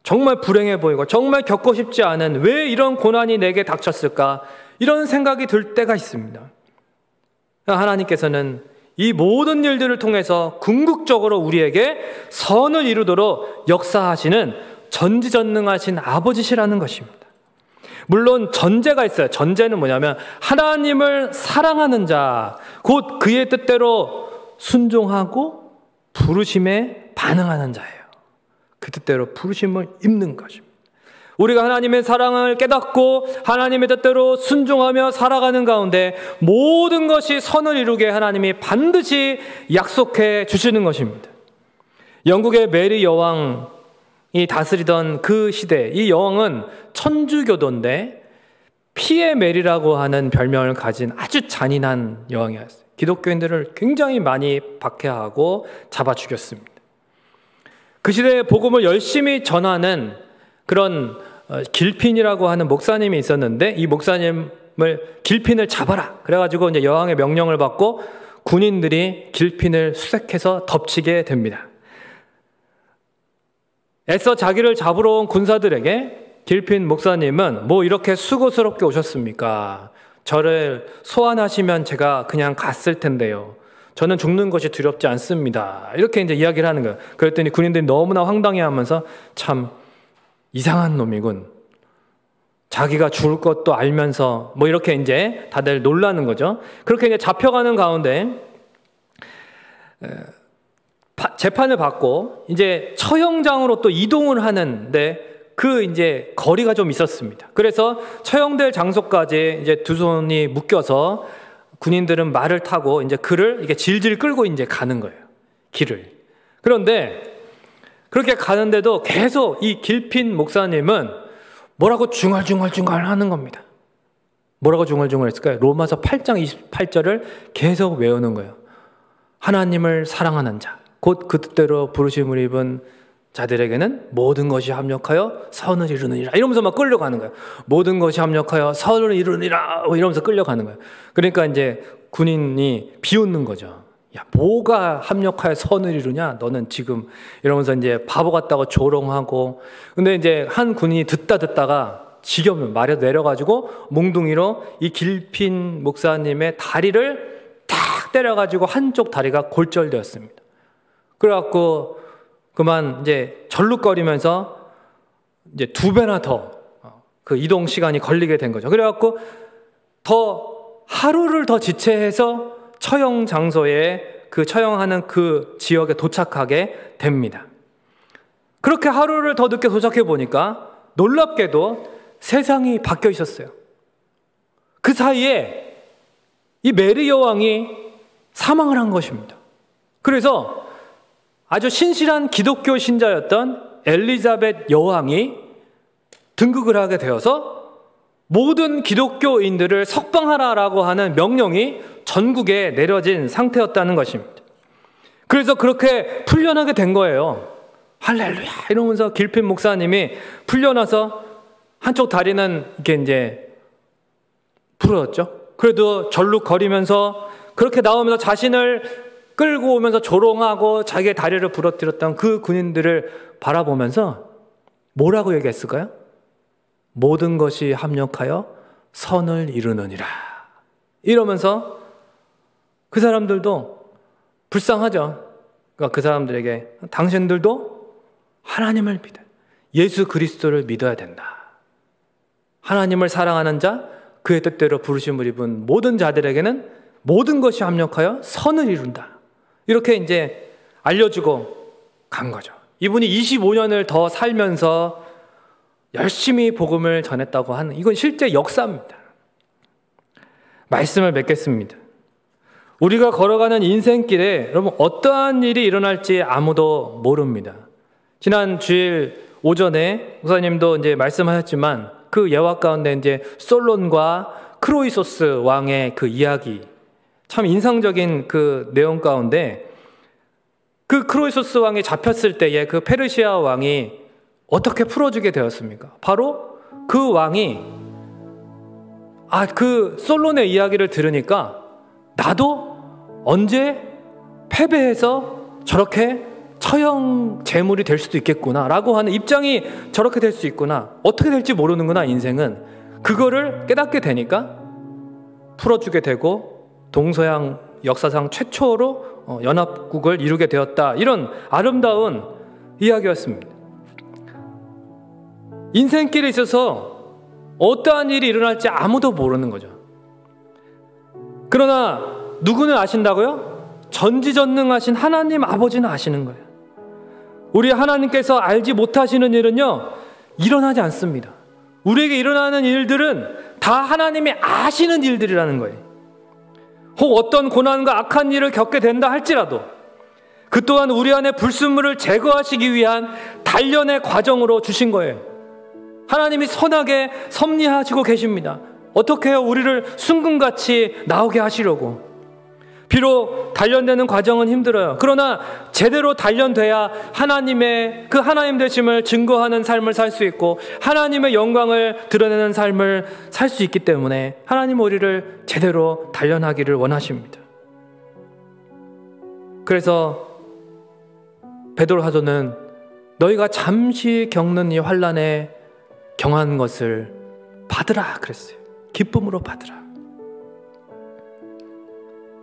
정말 불행해 보이고 정말 겪고 싶지 않은, 왜 이런 고난이 내게 닥쳤을까, 이런 생각이 들 때가 있습니다. 하나님께서는 이 모든 일들을 통해서 궁극적으로 우리에게 선을 이루도록 역사하시는 전지전능하신 아버지시라는 것입니다. 물론 전제가 있어요. 전제는 뭐냐면 하나님을 사랑하는 자, 곧 그의 뜻대로 순종하고 부르심에 반응하는 자예요. 그 뜻대로 부르심을 입는 것입니다. 우리가 하나님의 사랑을 깨닫고 하나님의 뜻대로 순종하며 살아가는 가운데 모든 것이 선을 이루게 하나님이 반드시 약속해 주시는 것입니다. 영국의 메리 여왕이 다스리던 그 시대, 이 여왕은 천주교도인데 피의 메리라고 하는 별명을 가진 아주 잔인한 여왕이었어요. 기독교인들을 굉장히 많이 박해하고 잡아 죽였습니다. 그 시대에 복음을 열심히 전하는 그런 길핀이라고 하는 목사님이 있었는데, 이 목사님을 길핀을 잡아라 그래가지고 이제 여왕의 명령을 받고 군인들이 길핀을 수색해서 덮치게 됩니다. 애써 자기를 잡으러 온 군사들에게 길핀 목사님은 뭐 이렇게 수고스럽게 오셨습니까? 저를 소환하시면 제가 그냥 갔을 텐데요. 저는 죽는 것이 두렵지 않습니다. 이렇게 이제 이야기를 하는 거예요. 그랬더니 군인들이 너무나 황당해하면서 참 이상한 놈이군. 자기가 죽을 것도 알면서 뭐 이렇게 이제 다들 놀라는 거죠. 그렇게 이제 잡혀가는 가운데 재판을 받고 이제 처형장으로 또 이동을 하는데 그 이제 거리가 좀 있었습니다. 그래서 처형될 장소까지 이제 두 손이 묶여서 군인들은 말을 타고 이제 그를 이렇게 질질 끌고 이제 가는 거예요. 길을. 그런데 그렇게 가는데도 계속 이 길핀 목사님은 뭐라고 중얼중얼 하는 겁니다. 뭐라고 중얼중얼 했을까요? 로마서 8장 28절을 계속 외우는 거예요. 하나님을 사랑하는 자, 곧 그 뜻대로 부르심을 입은 자들에게는 모든 것이 합력하여 선을 이루느니라. 이러면서 막 끌려가는 거예요. 모든 것이 합력하여 선을 이루느니라. 이러면서 끌려가는 거예요. 그러니까 이제 군인이 비웃는 거죠. 야, 뭐가 합력하여 선을 이루냐? 너는 지금 이러면서 이제 바보 같다고 조롱하고. 근데 이제 한 군인이 듣다가 지겹는 말에 내려가지고 몽둥이로 이 길핀 목사님의 다리를 탁 때려가지고 한쪽 다리가 골절되었습니다. 그래갖고 그만 이제 절룩거리면서 이제 2배나 더 그 이동 시간이 걸리게 된 거죠. 그래갖고 하루를 더 지체해서 처형 장소에 그 처형하는 그 지역에 도착하게 됩니다. 그렇게 하루를 더 늦게 도착해 보니까 놀랍게도 세상이 바뀌어 있었어요. 그 사이에 이 메리 여왕이 사망을 한 것입니다. 그래서 아주 신실한 기독교 신자였던 엘리자벳 여왕이 등극을 하게 되어서 모든 기독교인들을 석방하라라고 하는 명령이 전국에 내려진 상태였다는 것입니다. 그래서 그렇게 풀려나게 된 거예요. 할렐루야 이러면서 길핀 목사님이 풀려나서 한쪽 다리는 이렇게 이제 부러졌죠. 그래도 절룩거리면서 그렇게 나오면서 자신을 끌고 오면서 조롱하고 자기의 다리를 부러뜨렸던 그 군인들을 바라보면서 뭐라고 얘기했을까요? 모든 것이 합력하여 선을 이루느니라. 이러면서 그 사람들도 불쌍하죠. 그러니까 그 사람들에게 당신들도 하나님을 믿어. 예수 그리스도를 믿어야 된다. 하나님을 사랑하는 자, 그의 뜻대로 부르심을 입은 모든 자들에게는 모든 것이 합력하여 선을 이룬다. 이렇게 이제 알려주고 간 거죠. 이분이 25년을 더 살면서 열심히 복음을 전했다고 하는, 이건 실제 역사입니다. 말씀을 맺겠습니다. 우리가 걸어가는 인생길에 여러분 어떠한 일이 일어날지 아무도 모릅니다. 지난 주일 오전에 목사님도 이제 말씀하셨지만 그 예화 가운데 이제 솔론과 크로이소스 왕의 그 이야기, 참 인상적인 그 내용 가운데 그 크로이소스 왕이 잡혔을 때에 그 페르시아 왕이 어떻게 풀어주게 되었습니까? 바로 그 왕이 그 솔론의 이야기를 들으니까 나도 언제 패배해서 저렇게 처형 제물이 될 수도 있겠구나 라고 하는 입장이 저렇게 될 수 있구나, 어떻게 될지 모르는구나 인생은, 그거를 깨닫게 되니까 풀어주게 되고 동서양 역사상 최초로 연합국을 이루게 되었다. 이런 아름다운 이야기였습니다. 인생길에 있어서 어떠한 일이 일어날지 아무도 모르는 거죠. 그러나 누구는 아신다고요? 전지전능하신 하나님 아버지는 아시는 거예요. 우리 하나님께서 알지 못하시는 일은요, 일어나지 않습니다. 우리에게 일어나는 일들은 다 하나님이 아시는 일들이라는 거예요. 혹 어떤 고난과 악한 일을 겪게 된다 할지라도 그 또한 우리 안에 불순물을 제거하시기 위한 단련의 과정으로 주신 거예요. 하나님이 선하게 섭리하시고 계십니다. 어떻게 해요? 우리를 순금같이 나오게 하시려고. 비록 단련되는 과정은 힘들어요. 그러나 제대로 단련돼야 하나님의 그 하나님 되심을 증거하는 삶을 살 수 있고 하나님의 영광을 드러내는 삶을 살 수 있기 때문에 하나님 우리를 제대로 단련하기를 원하십니다. 그래서 베드로 사도는 너희가 잠시 겪는 이 환난에 경한 것을 받으라 그랬어요. 기쁨으로 받으라.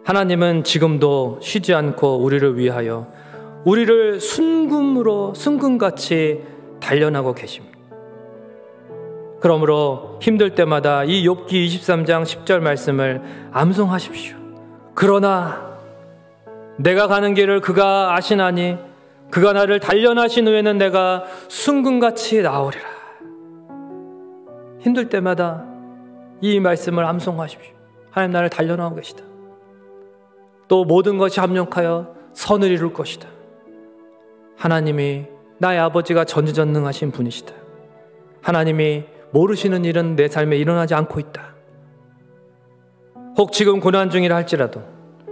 하나님은 지금도 쉬지 않고 우리를 위하여 우리를 순금같이 단련하고 계십니다. 그러므로 힘들 때마다 이 욥기 23장 10절 말씀을 암송하십시오. 그러나 내가 가는 길을 그가 아시나니 그가 나를 단련하신 후에는 내가 순금같이 나오리라. 힘들 때마다 이 말씀을 암송하십시오. 하나님 나를 단련하고 계시다. 또 모든 것이 합력하여 선을 이룰 것이다. 하나님이 나의 아버지가 전지전능하신 분이시다. 하나님이 모르시는 일은 내 삶에 일어나지 않고 있다. 혹 지금 고난 중이라 할지라도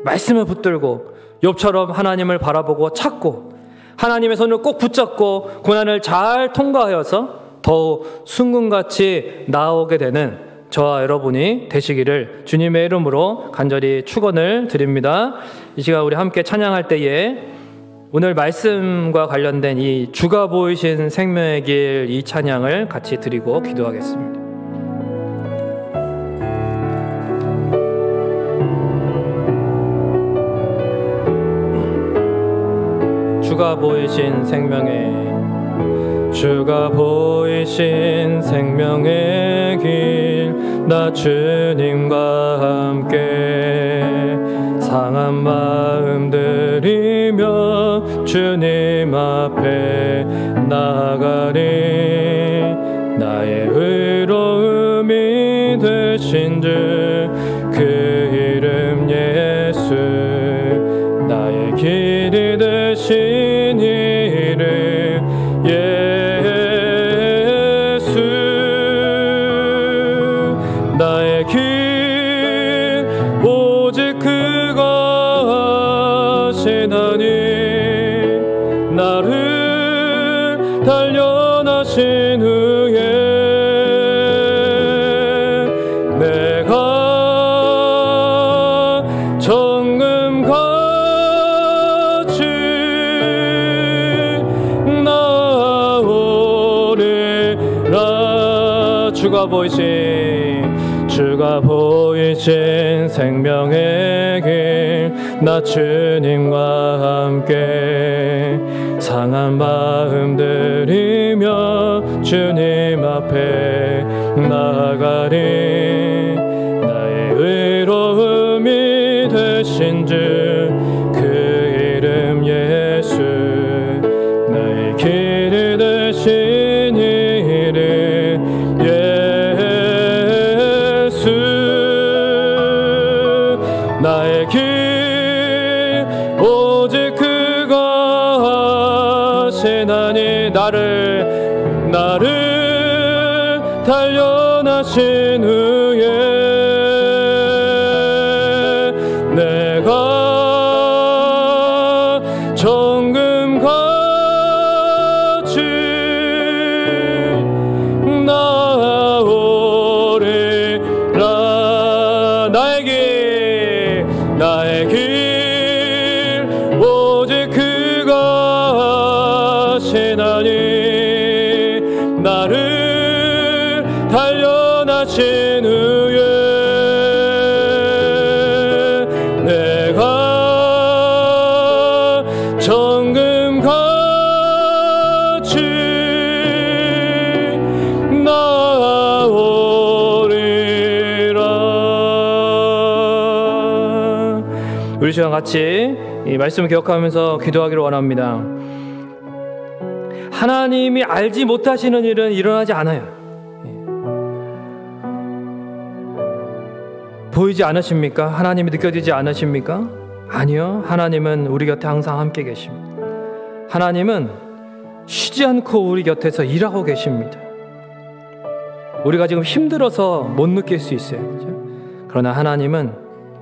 말씀을 붙들고 욥처럼 하나님을 바라보고 찾고 하나님의 손을 꼭 붙잡고 고난을 잘 통과하여서 더욱 순금같이 나아오게 되는 저와 여러분이 되시기를 주님의 이름으로 간절히 축원을 드립니다. 이 시간 우리 함께 찬양할 때에 오늘 말씀과 관련된 이 주가 보이신 생명의 길 이 찬양을 같이 드리고 기도하겠습니다. 주가 보이신 생명의 주가 보이신 생명의 길 나 주님과 함께 상한 마음 들이며 주님 앞에 나아가리. 나의 의로움이 되신 주 그 이름 예수 나의 길이 되신 이름 예수 나의 길 오직 그가 하시나니 나를 단련하신 후에 내가 정금같이 나오리라. 주가 보이신 생명의 길 나 주님과 함께 상한 마음 들이며 주님 앞에 나아가리. 나의 의로움이 되신 주 그 이름 예수 나의 길이 되신 이름 예수 나의 길 오직 그가 하시나니 나를 단련하신 후에 내가 정금같이 나오리라. 나의 길 오직 그가 하시나니 나를 단련하신 후에 내가 정금같이 나오리라. 우리 시간 같이 이 말씀을 기억하면서 기도하기를 원합니다. 하나님이 알지 못하시는 일은 일어나지 않아요. 보이지 않으십니까? 하나님이 느껴지지 않으십니까? 아니요. 하나님은 우리 곁에 항상 함께 계십니다. 하나님은 쉬지 않고 우리 곁에서 일하고 계십니다. 우리가 지금 힘들어서 못 느낄 수 있어요. 그렇죠? 그러나 하나님은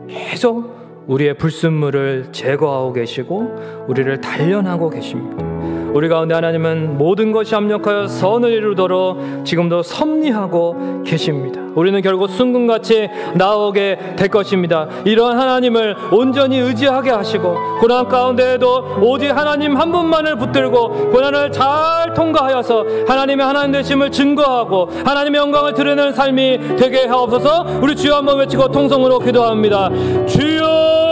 계속 우리의 불순물을 제거하고 계시고 우리를 단련하고 계십니다. 우리 가운데 하나님은 모든 것이 합력하여 선을 이루도록 지금도 섭리하고 계십니다. 우리는 결국 순금같이 나오게 될 것입니다. 이러한 하나님을 온전히 의지하게 하시고 고난 가운데에도 오직 하나님 한 분만을 붙들고 고난을 잘 통과하여서 하나님의 하나님 되심을 증거하고 하나님의 영광을 드러내는 삶이 되게 하옵소서. 우리 주여 한번 외치고 통성으로 기도합니다. 주여!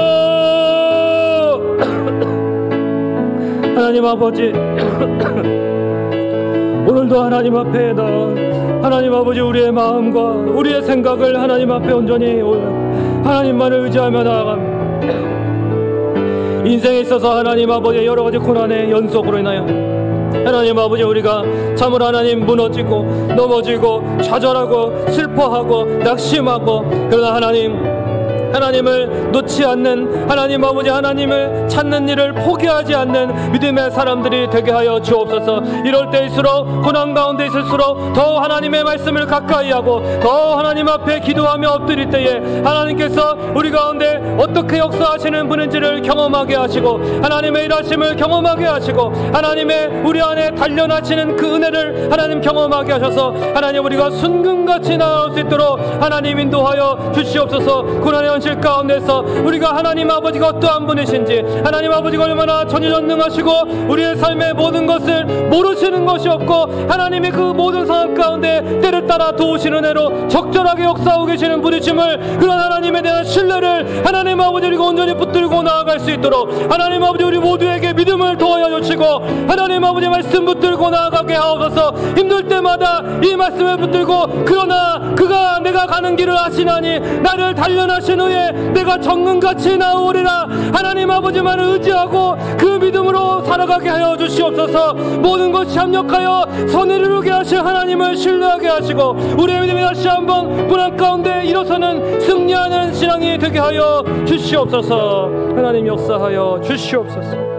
하나님 아버지, 오늘도 하나님 앞에 하나님 아버지 우리의 마음과 우리의 생각을 하나님 앞에 온전히 하나님만을 의지하며 나아갑니다. 인생에 있어서 하나님 아버지의 여러 가지 고난의 연속으로 인하여 하나님 아버지 우리가 참으로 하나님 무너지고 넘어지고 좌절하고 슬퍼하고 낙심하고 그러나 하나님을 놓지 않는 하나님 아버지 하나님을 찾는 일을 포기하지 않는 믿음의 사람들이 되게 하여 주옵소서. 이럴 때일수록 고난 가운데 있을수록 더 하나님의 말씀을 가까이 하고 더 하나님 앞에 기도하며 엎드릴 때에 하나님께서 우리 가운데 어떻게 역사하시는 분인지를 경험하게 하시고 하나님의 일하심을 경험하게 하시고 하나님의 우리 안에 단련하시는 그 은혜를 하나님 경험하게 하셔서 하나님 우리가 순금같이 나아올 수 있도록 하나님 인도하여 주시옵소서. 고난의 현실 가운데서 우리가 하나님 아버지가 어떠한 분이신지 하나님 아버지가 얼마나 전지전능하시고 우리의 삶의 모든 것을 모르시는 것이 없고 하나님이 그 모든 상황 가운데 때를 따라 도우시는 은혜로 적절하게 역사하고 계시는 분이심을 그런 하나님에 대한 신뢰를 하나님 아버지 우리가 온전히 붙들고 나아갈 수 있도록 하나님 아버지 우리 모두에게 믿음을 도와여 주시고 하나님 아버지 말씀 붙들고 나아가게 하옵소서. 힘들 때마다 이 말씀을 붙들고 그러나 그가 내가 가는 길을 아시나니 나를 단련하신 후에 내가 정금같이 나오리라 하나님 아버지만을 의지하고 그 믿음으로 살아가게 하여 주시옵소서. 모든 것이 합력하여 선을 이루게 하실 하나님을 신뢰하게 하시고 우리의 믿음이 다시 한번 고난 가운데 일어서는 승리하는 신앙이 되게 하여 주시옵소서. 하나님 역사하여 주시옵소서.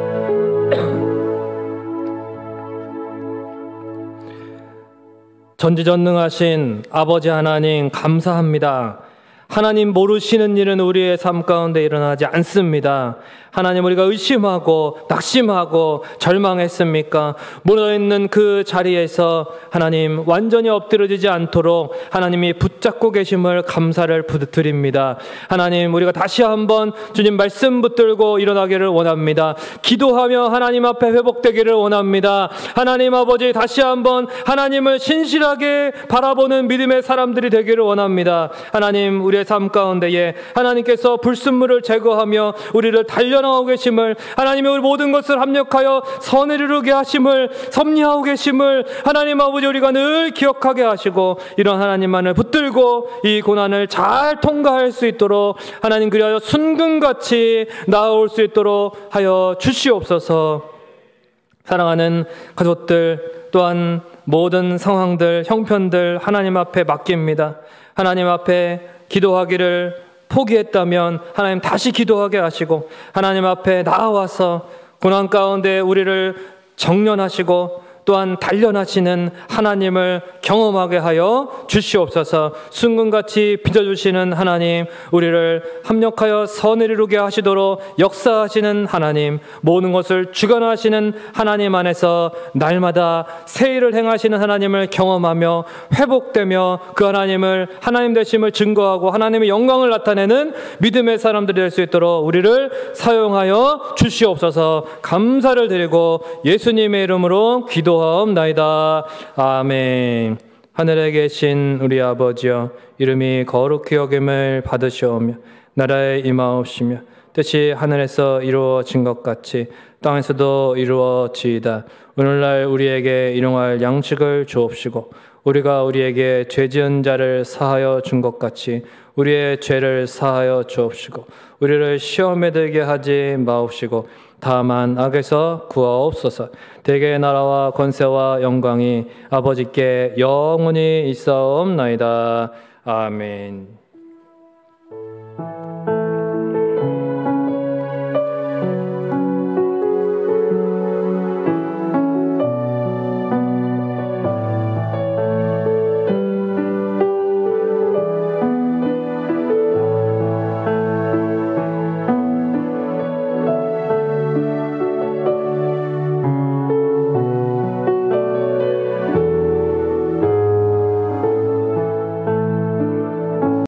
전지전능하신 아버지 하나님 감사합니다. 하나님 모르시는 일은 우리의 삶 가운데 일어나지 않습니다. 하나님 우리가 의심하고 낙심하고 절망했습니까? 무너있는 그 자리에서 하나님 완전히 엎드려지지 않도록 하나님이 붙잡고 계심을 감사를 드립니다. 하나님 우리가 다시 한번 주님 말씀 붙들고 일어나기를 원합니다. 기도하며 하나님 앞에 회복되기를 원합니다. 하나님 아버지 다시 한번 하나님을 신실하게 바라보는 믿음의 사람들이 되기를 원합니다. 하나님 우리의 삶 가운데에 하나님께서 불순물을 제거하며 우리를 단련하고 계심을 하나님의 우리 모든 것을 합력하여 선을 이루게 하심을 섭리하고 계심을 하나님 아버지 우리가 늘 기억하게 하시고 이런 하나님만을 붙들고 이 고난을 잘 통과할 수 있도록 하나님 그리하여 순금같이 나아올 수 있도록 하여 주시옵소서. 사랑하는 가족들 또한 모든 상황들 형편들 하나님 앞에 맡깁니다. 하나님 앞에 기도하기를 포기했다면 하나님 다시 기도하게 하시고 하나님 앞에 나와서 고난 가운데 우리를 정련하시고 또한 단련하시는 하나님을 경험하게 하여 주시옵소서. 순금같이 빚어주시는 하나님, 우리를 합력하여 선을 이루게 하시도록 역사하시는 하나님, 모든 것을 주관하시는 하나님 안에서 날마다 새 일을 행하시는 하나님을 경험하며 회복되며 그 하나님을 하나님 되심을 증거하고 하나님의 영광을 나타내는 믿음의 사람들이 될 수 있도록 우리를 사용하여 주시옵소서. 감사를 드리고 예수님의 이름으로 기도하옵나이다. 아멘. 하늘에 계신 우리 아버지여, 이름이 거룩히 여김을 받으시오며 나라에 임하옵시며 뜻이 하늘에서 이루어진 것 같이 땅에서도 이루어지이다. 오늘날 우리에게 일용할 양식을 주옵시고 우리가 우리에게 죄 지은 자를 사하여 준 것 같이 우리의 죄를 사하여 주옵시고 우리를 시험에 들게 하지 마옵시고 다만 악에서 구하옵소서. 대개의 나라와 권세와 영광이 아버지께 영원히 있사옵나이다. 아멘.